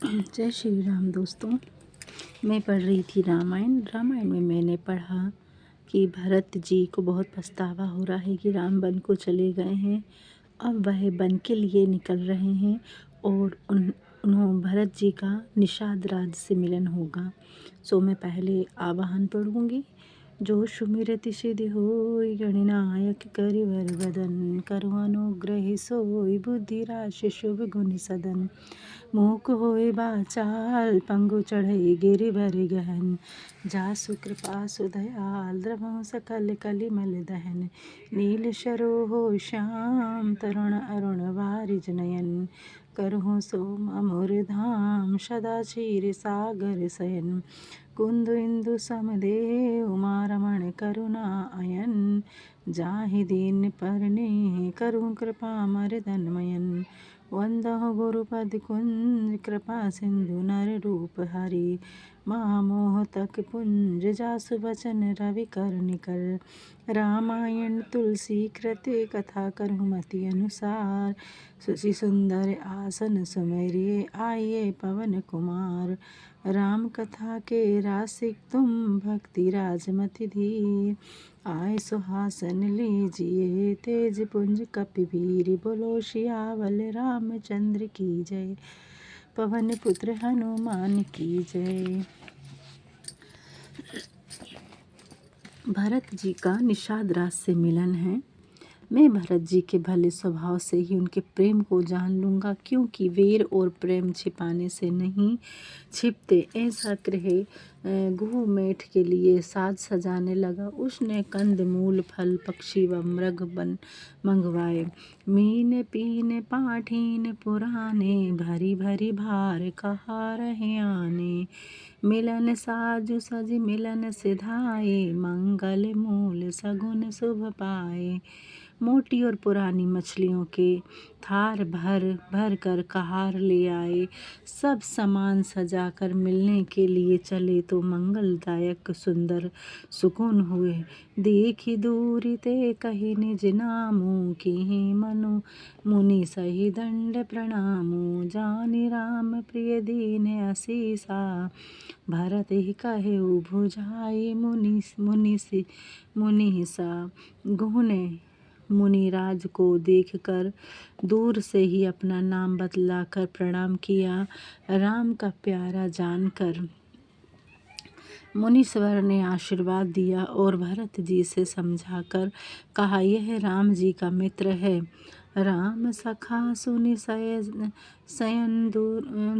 जय श्री राम दोस्तों। मैं पढ़ रही थी रामायण में मैंने पढ़ा कि भरत जी को बहुत पछतावा हो रहा है कि राम वन को चले गए हैं। अब वह वन के लिए निकल रहे हैं और उन्होंने भरत जी का निषाद राज से मिलन होगा। सो मैं पहले आवाहन पढ़ूंगी। जो सुमिरति सिद्धि होय गणनायक करिवर वदन करु अनुग्रह सोय बुद्धि राशि शुभ गुण सदन मूक होय बाचाल पंगु चढ़ई गिरि भरि गहन जासु कृपा सुदयाल द्रवहु सकल कलिमल दहन नील सरोह श्याम तरुण अरुण वारिज नयन करहु सोम अमुर धाम सदा क्षीर सागर शयन कुंद इंदु समदेव उमा रमण करुणा अयन जाहि दीन परने करहु कृपा मर्दन मयन वंदहु गुरुपद कुंज कृपा सिंधु नर रूप हरि महामोह तक पुंज जासु बचन रवि कर निकर रामायण तुलसी कृते कथा करहु मति अनुसार सुचि सुंदर आसन सुमेरिए आइए पवन कुमार राम कथा के रासिक तुम भक्ति राजमति धीर आय सुहासन लीजिए तेज पुंज कपिवीर बोलो सियावल रामचंद्र की जय पवन पुत्र हनुमान की जय। भरत जी का निषाद राज से मिलन है। मैं भरत जी के भले स्वभाव से ही उनके प्रेम को जान लूँगा, क्योंकि वेर और प्रेम छिपाने से नहीं छिपते। ऐसा कहे गुह मेठ के लिए साज सजाने लगा। उसने कंद मूल फल पक्षी व मृग बन मंगवाए। मीन पीन पाठीन पुराने भरी भरी भार कहा रहे आने मिलन साजु सज मिलन सिधाए मंगल मूल सगुन शुभ पाए। मोटी और पुरानी मछलियों के थार भर भर कर कहार ले आए। सब सामान सजाकर मिलने के लिए चले तो मंगलदायक सुंदर सुकून हुए। देखी दूरी ते कही निज नामू की मनु मुनि सही दंड प्रणामु जानि राम प्रिय दीन असीसा भरत ही कहे भुजाई मुनि सा गुहने मुनिराज को देखकर दूर से ही अपना नाम बतलाकर प्रणाम किया। राम का प्यारा जानकर मुनीश्वर ने आशीर्वाद दिया और भरत जी से समझाकर कहा, यह राम जी का मित्र है। राम सखा सुनि सयन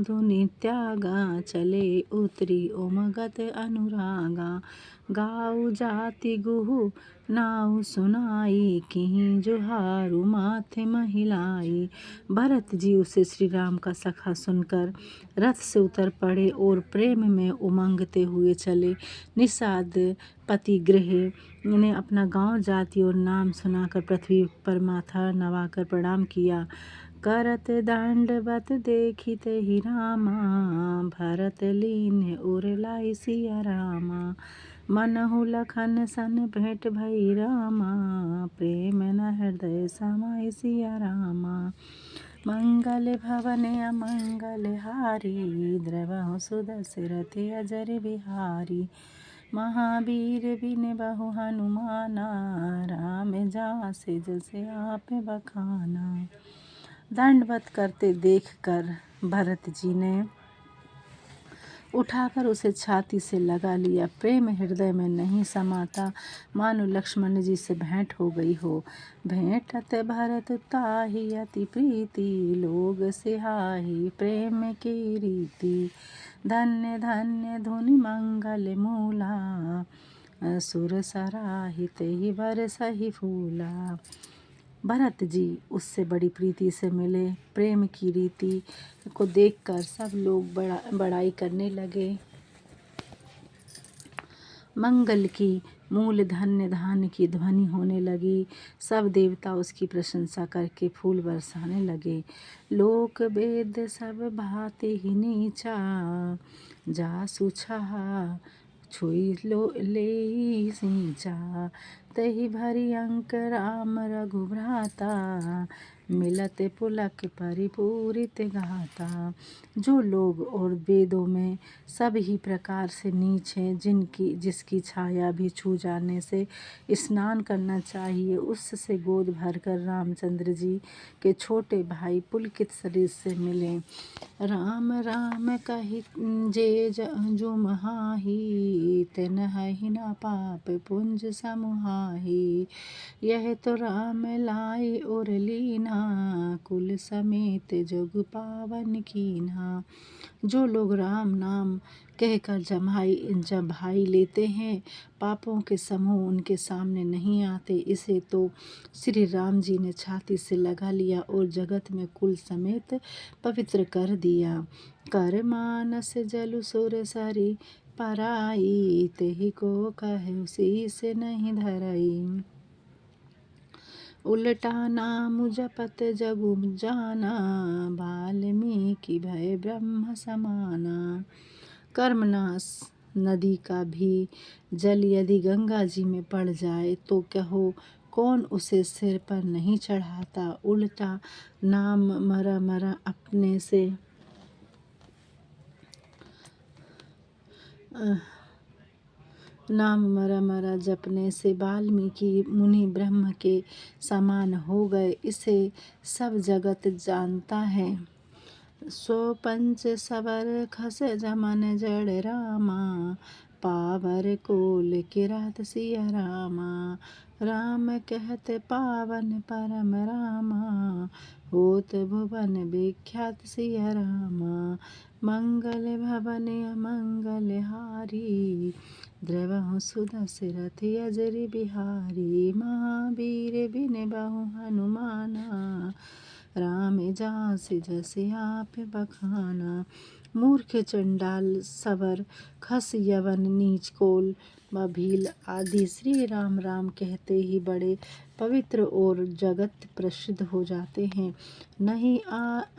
धुनि त्यागा चले उतरी उमगत अनुरागा गाऊ जाति गुहु नाउ सुनाई किहीं जुहारु माथे महिलाई। भरत जी उसे श्री राम का सखा सुनकर रथ से उतर पड़े और प्रेम में उमंगते हुए चले। निषाद पति गृह ने अपना गांव जाति और नाम सुनाकर पृथ्वी पर माथा नवाकर प्रणाम किया। करत दंडवत देखिते ही रामा भरत लीन उर लाई सिया रामा मनहु लखन सन भेंट भई रामा प्रेम न हृदय समाई सिया रामा मंगल भवन अमंगल हारी द्रवहु सुदशरथ अजर बिहारी महावीर बिन बहु हनुमाना राम जासे जसे आप बखाना। दंडवत करते देखकर भरत जी ने उठाकर उसे छाती से लगा लिया। प्रेम हृदय में नहीं समाता, मानो लक्ष्मण जी से भेंट हो गई हो। भेंटत भरत ताहि अति प्रीति लोग सिहाहि प्रेम की रीति धन्य धन्य धुनि मंगल मूला सुर सराहित ही बरसहि फूला। भरत जी उससे बड़ी प्रीति से मिले। प्रेम की रीति को देखकर सब लोग बड़ाई करने लगे। मंगल की मूल धन्य धान की ध्वनि होने लगी। सब देवता उसकी प्रशंसा करके फूल बरसाने लगे। लोक वेद सब भांति ही नीचा जासु छहा छुई लो ले सींचा ही भरी अंक राम रघुभ्राता, मिलत पुलक परिपूरित गाथा। जो लोग और वेदों में सब ही प्रकार से नीच हैं, जिसकी छाया भी छू जाने से स्नान करना चाहिए, उससे गोद भरकर रामचंद्र जी के छोटे भाई पुलकित शरीर से मिले। राम राम कहि जे जो महाही, तिन्हि न पाप पुंज समुहाही। यह तो राम लाए और लीना, कुल समेत जुग पावन कीन्हा। जो लोग राम नाम कहकर जब भाई लेते हैं, पापों के समूह उनके सामने नहीं आते। इसे तो श्री राम जी ने छाती से लगा लिया और जगत में कुल समेत पवित्र कर दिया। कर मानस जलु सुर सरी पराई, तेहि को कहे शीस नहीं धरई। उलटा नाम जपत जगु जाना, वाल्मीकि भय ब्रह्म समाना। कर्मनाश नदी का भी जल यदि गंगा जी में पड़ जाए तो कहो कौन उसे सिर पर नहीं चढ़ाता। उल्टा नाम मरा मरा अपने से नाम मरा मरा जपने से वाल्मीकि मुनि ब्रह्म के समान हो गए, इसे सब जगत जानता है। सो पंच सवर खस जमन जड़ रामा, पावर कोल किरात सिया रामा। राम कहत पावन परम रामा, होत भुवन विख्यात सिया रामा। मंगल भवन अमंगल हारी, द्रवहु सुदशरथ अजर बिहारी। महावीर बिन बहु हनुमाना, राम जासि जसि आप बखाना। मूर्ख चंडाल सवर खस यवन नीच कोल व भील आदि श्री राम राम कहते ही बड़े पवित्र और जगत प्रसिद्ध हो जाते हैं। नहीं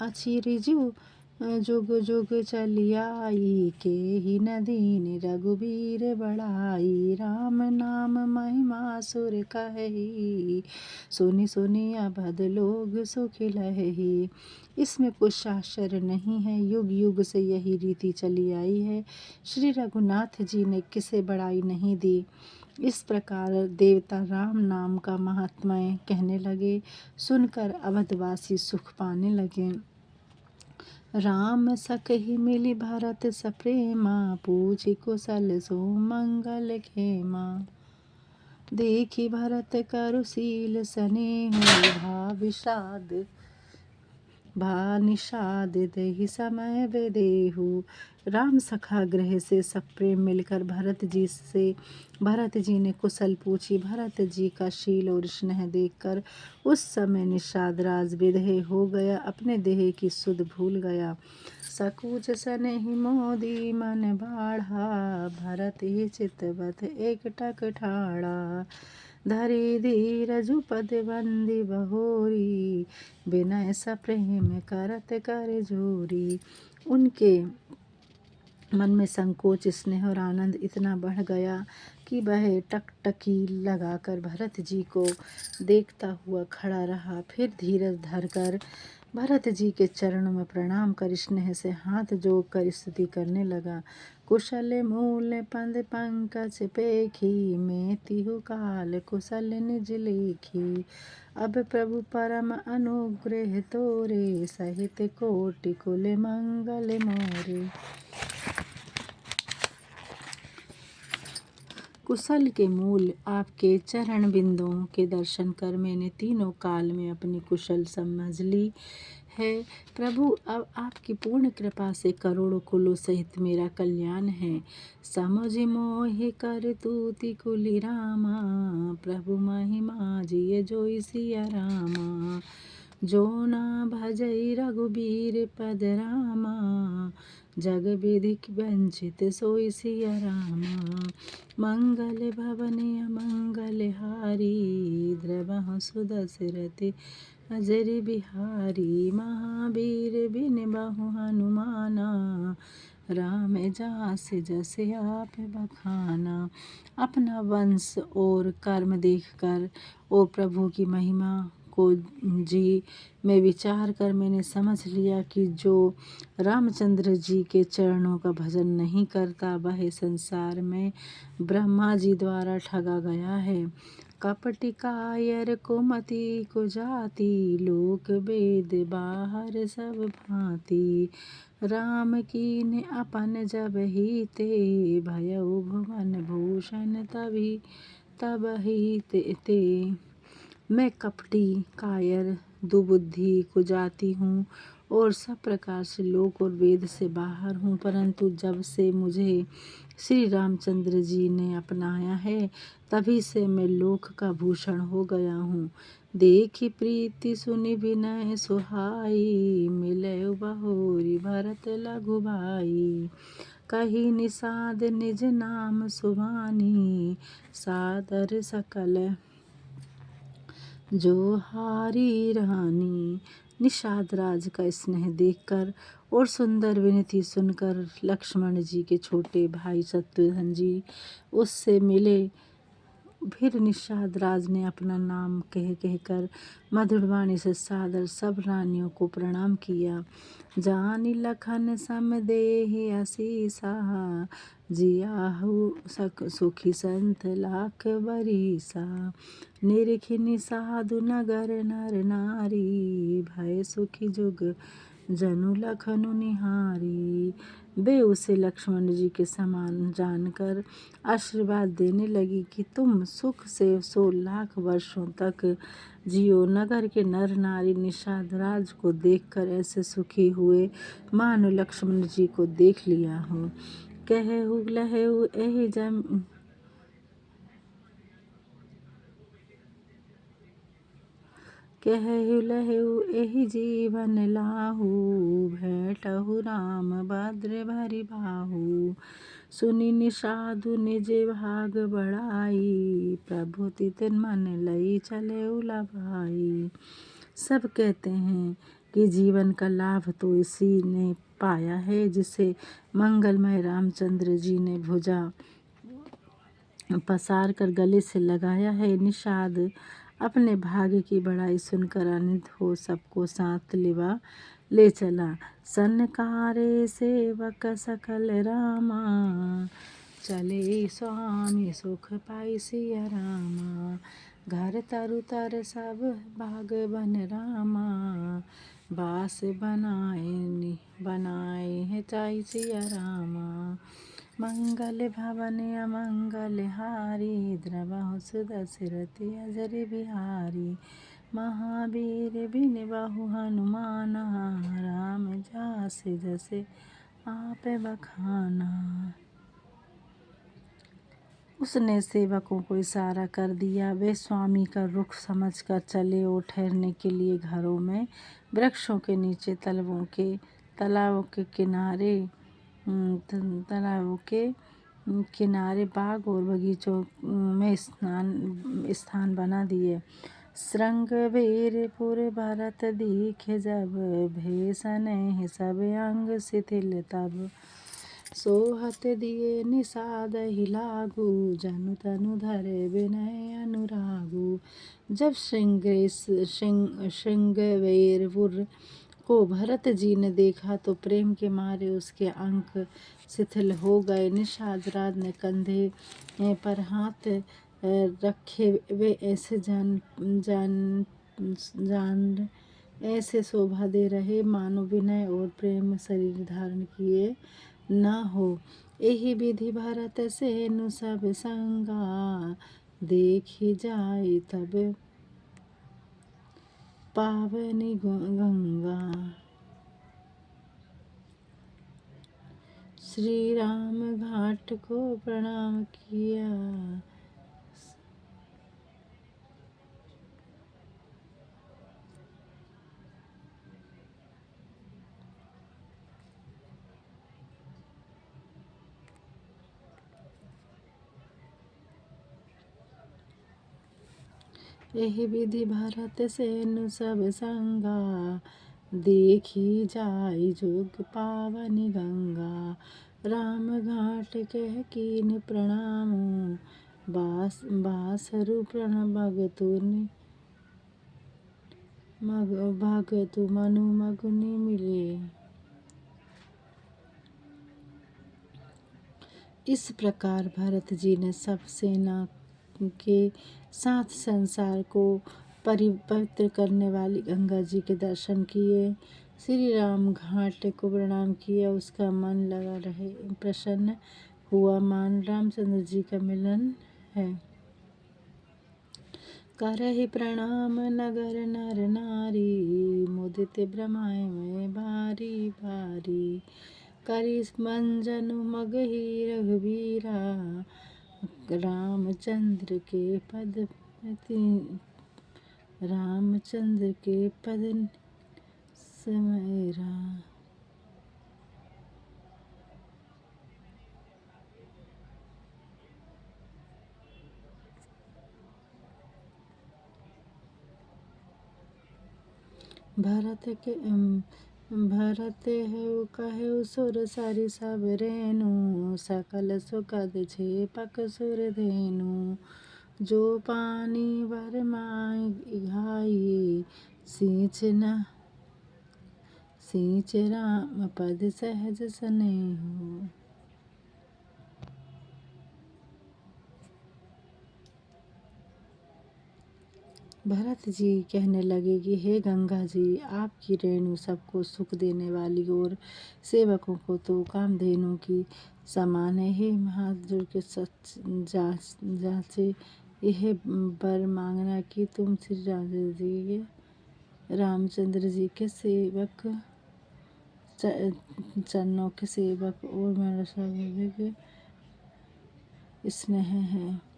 अछि रिजु जुग जुग चलियाई, के ही नदीन रघुबीर बढ़ाई। राम नाम महिमा सुर कहि, सुनि सुनि अवध लोग सुख लहहि। इसमें कुछ आश्चर्य नहीं है, युग युग से यही रीति चली आई है। श्री रघुनाथ जी ने किसे बड़ाई नहीं दी। इस प्रकार देवता राम नाम का महात्म्य कहने लगे, सुनकर अवधवासी सुख पाने लगे। राम सकहि मिलि भरत सप्रेमा, पूछि कुशल सो मंगल खेमा। देखि भरत करुशील सनेहु, भा निषाद देहि समय बेदेहु। राम सखा गृह से सब प्रेम मिलकर भरत जी ने कुशल पूछी। भरत जी का शील और स्नेह देखकर उस समय निषाद राज विदेह हो गया, अपने देह की सुध भूल गया। सकुच सनेहि मोदी मन बाढ़ा, भरत ही चितवत एकटक ठाड़ा। धरि धीरजु पद बंदी बहोरी, विनय सप्रेम करत कर जोरी। उनके मन में संकोच स्नेह और आनंद इतना बढ़ गया कि वह टकटकी लगाकर भरत जी को देखता हुआ खड़ा रहा। फिर धीरज धरकर भरत जी के चरणों में प्रणाम कर स्नेह से हाथ जोड़कर स्तुति करने लगा। कुशल मूल पद पंकज पेखी, मैं तिहु काल कुशल निज लेखी। अब प्रभु परम अनुग्रह तोरे, सहित कोटि कुल मंगल मोरे। कुशल के मूल आपके चरण बिंदुओं के दर्शन कर मैंने तीनों काल में अपनी कुशल समझ ली है। प्रभु अब आपकी पूर्ण कृपा से करोड़ों कुलों सहित मेरा कल्याण है। समझ मोहि कर तूति कुलि रामा, प्रभु महिमा जिय जोई सिया रामा। जो ना भजई रघुबीर पद रामा, जग विधिक वंचित सोई सिया रामा। मंगल भवन अमंगल हारी, द्रवहु सुदशरथ अजर बिहारी। महावीर बिन बहु हनुमाना, राम जास जैसे आप बखाना। अपना वंश और कर्म देखकर और प्रभु की महिमा को जी में विचार कर मैंने समझ लिया कि जो रामचंद्र जी के चरणों का भजन नहीं करता वह संसार में ब्रह्मा जी द्वारा ठगा गया है। कपटी कायर को मति को जाति लोक वेद बाहर सब भांति। राम कीन्ह अपन जब ही ते भयउ भुवन भूषण तबहि ते। मैं कपटी कायर दुबुद्धि कुजाती हूँ और सब प्रकार से लोक और वेद से बाहर हूँ, परंतु जब से मुझे श्री रामचंद्र जी ने अपनाया है तभी से मैं लोक का भूषण हो गया हूँ। देखी प्रीति सुनि विनय सुहाई मिलयु बहोरी भरत लघु भाई। कही निषाद निज नाम सुभानी सादर सकल जो हारी रानी। निषाद राज का स्नेह देखकर और सुंदर विनती सुनकर लक्ष्मण जी के छोटे भाई शत्रुघ्न जी उससे मिले। फिर निषाद राज ने अपना नाम कह कहकर मधुर वाणी से सादर सब रानियों को प्रणाम किया। जानी लखन सम देहि असीसा जियाहु सुखी संत लाख बरीसा। निरखि साधु नगर नर नारी भय सुखी जुग जनु लखनु निहारी। वे उसे लक्ष्मण जी के समान जानकर आशीर्वाद देने लगी कि तुम सुख से 100 लाख वर्षों तक जियो। नगर के नर नारी निषाद राज को देखकर ऐसे सुखी हुए मानो लक्ष्मण जी को देख लिया हो। कहहु लहऊ एहि जम कहहु लहऊ एहि जीवन लाहू भेंटहु राम भद्र भरि बाहू। सुनि निषादु निज भाग बढ़ाई प्रभु तित मन लई चले भाई। सब कहते हैं कि जीवन का लाभ तो इसी ने पाया है जिसे मंगलमय रामचंद्र जी ने भुजा पसार कर गले से लगाया है। निषाद अपने भाग्य की बड़ाई सुनकर आनंदित हो सबको साथ लिवा ले चला। सनकारे सेवक सकल रामा चले स्वामी सुख पाई सिया रामा। घर तरु तर सब बाग बन रामा बास बनाए है चाई सिया रामा। मंगल भवन अमंगल हारी द्रवहु सुदशरथ अजर बिहारी। महावीर बिन बहु हनुमाना राम जास जसे आप बखाना। उसने सेवकों को इशारा कर दिया। वे स्वामी का रुख समझकर चले और ठहरने के लिए घरों में वृक्षों के नीचे तालाबों के किनारे बाग और बगीचों में स्थान बना दिए। श्रृंगबेरपुर भरत दीखे जब भेषण सब अंग शिथिल तब। सोहत दिए निषाद ही लागू जनु तनु धरे विनय अनुरागू। जब श्रृंगबेरपुर को भरत जी ने देखा तो प्रेम के मारे उसके अंग शिथिल हो गए। निषाद राज ने कंधे पर हाथ रखे वे ऐसे शोभा दे रहे मानो विनय और प्रेम शरीर धारण किए न हो। एहि विधि भरत सेनु सब संगा देखी जाई तब पावनी गंगा। श्री राम घाट को प्रणाम किया। एहि विधि भरत सेनु सब संगा देखी जाई जोग पावनी गंगा। राम घाट कह कीन प्रणामु। बासरु प्रण भगतु मनु मगुनि मिले। इस प्रकार भरत जी ने सब सेना के साथ संसार को पवित्र करने वाली गंगा जी के दर्शन किए। श्री राम घाट को प्रणाम किया। उसका मन लगा रहे, प्रसन्न हुआ, मान रामचंद्र जी का मिलन है। करहि प्रणाम नगर नर नारी। मुदित भ्रमाय में भारी भारी। करि मंजनु मगहि रघुबीरा। रामचंद्र के पद समेरा। भरत हेउ कहेउ सुर सरि सब रेनु। सकल सुखद छेपक सुर धेनु। जो पानी बर माय घाई। सींच राम पद सहज सनेहु। भरत जी कहने लगे कि हे गंगा जी, आपकी रेणु सबको सुख देने वाली और सेवकों को तो कामधेनु की समान है। हे हाथ जोड़ के सच जाचे यह वर मांगना कि तुम श्री रामचंद्र जी के सेवक, चरणों के सेवक और मेरा स्वाभाविक स्नेह है।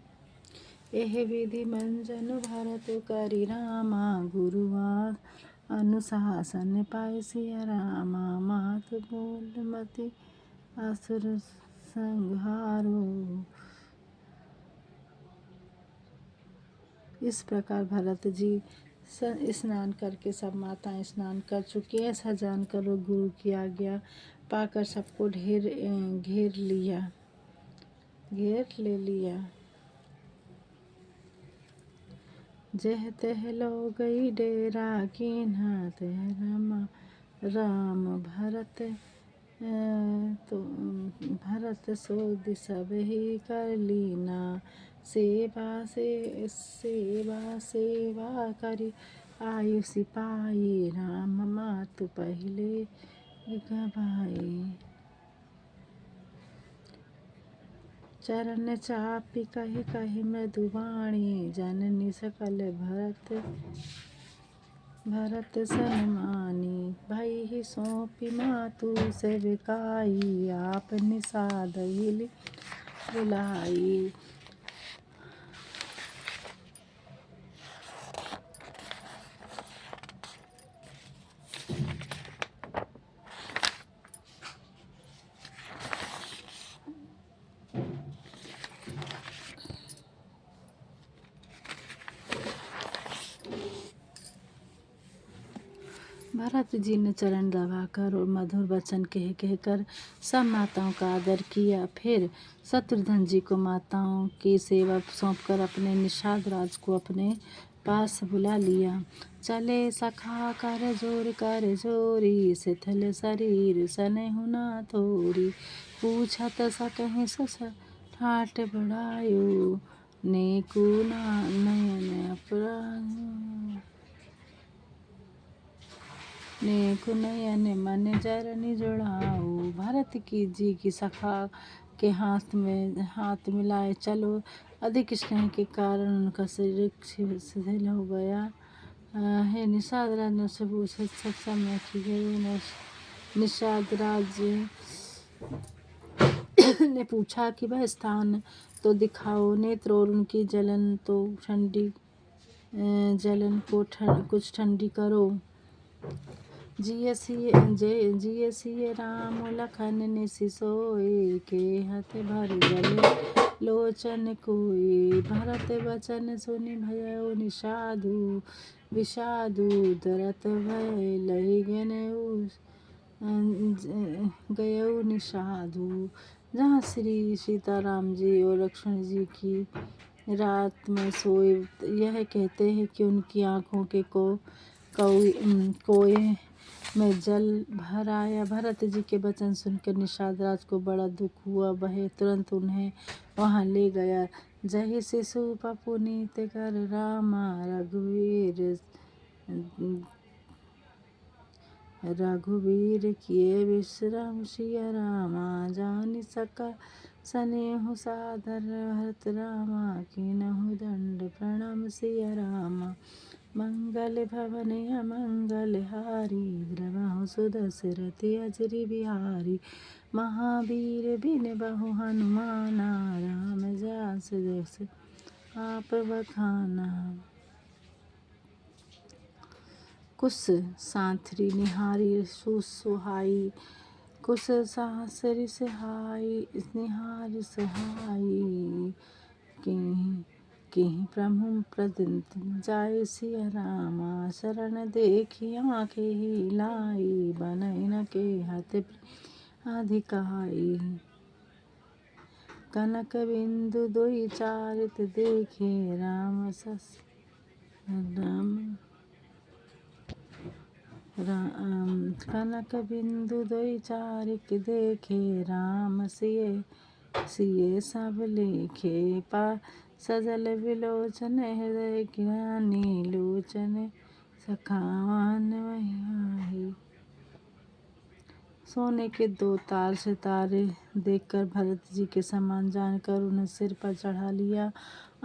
एह विधि मंजन भरत करि रामा। गुरुवार अनुशासन पाए सिया रामा। मात बोल मति असुर संहारो। इस प्रकार भरत जी स्नान करके, सब माताएं स्नान कर चुकी हैं, ऐसा जानकर वो गुरु की आज्ञा पाकर सबको घेर ले लिया। जह तह लो गई डेरा कीन्हा। तह राम भरत सो सब ही कर लीना। सेवा करी आयु सिपाही। राम मातु पहिले गवाई। चरण चापि कहि मृदुवाणी। जननी सकल भरत सन्मानी। भई सौंपी मातु सेविकाई। आप निषाद बुलाई। भरत जी ने चरण दबाकर और मधुर वचन कहकर सब माताओं का आदर किया। फिर शत्रुघ्न जी को माताओं की सेवा सौंपकर अपने निषाद राज को अपने पास बुला लिया। चले सखा कर जोरी। शिथिल शरीर सनेहु न थोरी। पूछत सकहि सस ठाट बढ़ायो। नेकु नयन अपरायो। नेकु नयन मन जरनि जुड़ाओ। भरत जी की सखा के हाथ मिलाए चलो। अधिक स्नेह के कारण उनका शरीर शिथिल हो गया। हे निषाद राज ने उससे पूछा, सब समय की गई। निषाद राज ने पूछा कि वह स्थान तो दिखाओ। नेत्र और उनकी जलन को कुछ ठंडी करो। जिय सिय राम लखन निसि सोय, के हत भर जल लोचन कोय। भरत बचन सुनि भयउ विषादु, दरत भय लहि गयउ निषादु। जहाँ श्री सीताराम जी और लक्ष्मण जी की रात में सोए, यह कहते हैं कि उनकी आँखों के कोए में जल भर आया। भरत जी के वचन सुनकर निषाद राज को बड़ा दुख हुआ। वह तुरंत उन्हें वहां ले गया। जहि शिशु पुनीत कर रामा, रघुवीर किए विश्राम सिया रामा। जानि सका सनेहु सादर, भरत रामा कीन्हु दंड प्रणाम सिया रामा। मंगल भवन अमंगल हारी, द्रवहु सुदशरथ अजरि बिहारी। महावीर बिन बहु हनुमाना, राम जास जस आप बखाना। कुश सांथरी निहारी सुहाई, कुश सासरि सहाई निहार सहाई। केहि प्रभु प्रदीप जाय सिया रामा, शरण देखि आँखे ही लाई। बनहि न के हत अधिकाई, कनक बिंदु दुई चारित देखे राम कनक बिंदु दुई चारिक देखे राम। सिए सब लेखे, सजल बिलोचन हृदय ज्ञानी। लोचन सखावन वही। सोने के 2 तार सितारे देखकर भरत जी के समान जानकर उन्हें सिर पर चढ़ा लिया।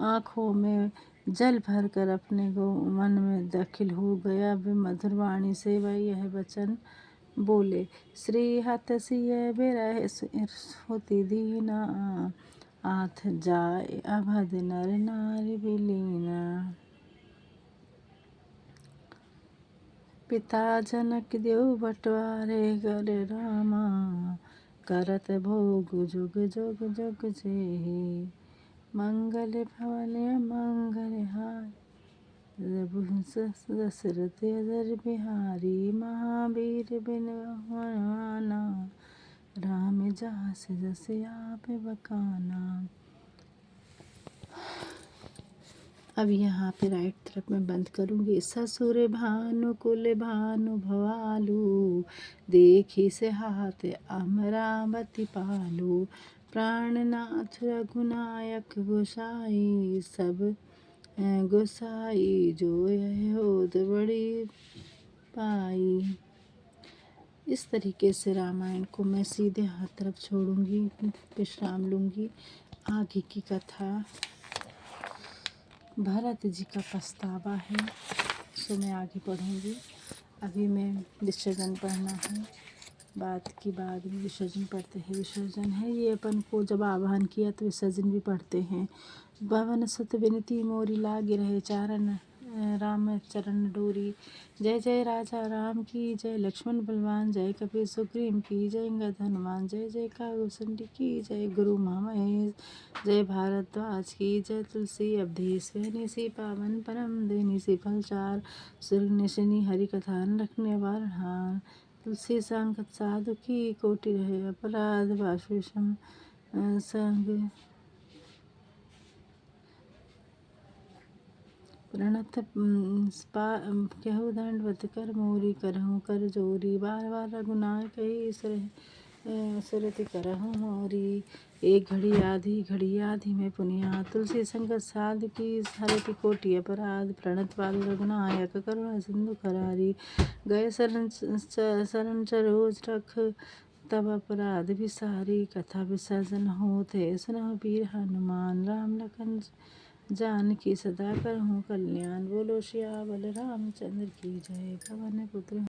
आँखों में जल भरकर अपने मन में दाखिल हो गया। वे मधुर वाणी से वह यह वचन बोले। श्री हत सिय बिरह सुति दीना, आथ जाय अभद नर नारि बिलीना। पिता जनक देव बटवारे कर रामा, करत भोग जुग जुग जुग जेहि। मंगल भवन अमंगल हारी, दशरथ अजर बिहारी। महावीर बिन हनुमाना, राम जास जस आप बखाना। अब यहाँ पे राइट तरफ मैं बंद करूँगी। ससुर भानु कुल भानु भवालु, देखी से हाथ अमरावती पालू। प्राणनाथ रघुनायक गोसाई, सब गोसाई जो यह होत बड़ी पाई। इस तरीके से रामायण को मैं सीधे हाथ तरफ छोड़ूंगी, विश्राम लूँगी। आगे की कथा भरत जी का पछतावा है, सो मैं आगे पढ़ूंगी। अभी मैं विसर्जन पढ़ना है, बात की बाद में विसर्जन पढ़ते हैं। विसर्जन है ये अपन को जब आवाहन किया तो विसर्जन भी पढ़ते हैं। भवन सुत विनती मोरी लागे रहे चारण, राम चरण डोरी। जय जय राजा राम की जय, लक्ष्मण बलवान जय, कपि सुग्रीव की जय, अंगद हनुमान जय जय, काकुसंडी की जय, गुरु महेश जय, भारद्वाज की जय। तुलसी अवधेश्वरी सी पावन परम देनी सी फलचार, सुरनिशिनी हरि कथा रखने वार। तुलसी संगत साधु की कोटि रहे, अपराध बाशुषम संग प्रणत कहु दंडवत कर मोरी। करहूँ कर जोरी, बार बार रघुनायक कही सुरति करहूँ मोरी। एक घड़ी आधी में पुनिया, तुलसी संगत साधु की हरति कोटि अपराध। प्रणत पालु रघुनायक करुणा सिंधु करारी, गए शरण सरोज रख तब अपराध विसारी। कथा विसर्जन होते सुनहु वीर हनुमान, राम लखन जानकी सदा करहूँ कल्याण। बोलो सियावर रामचंद्र की जय। पवन पुत्र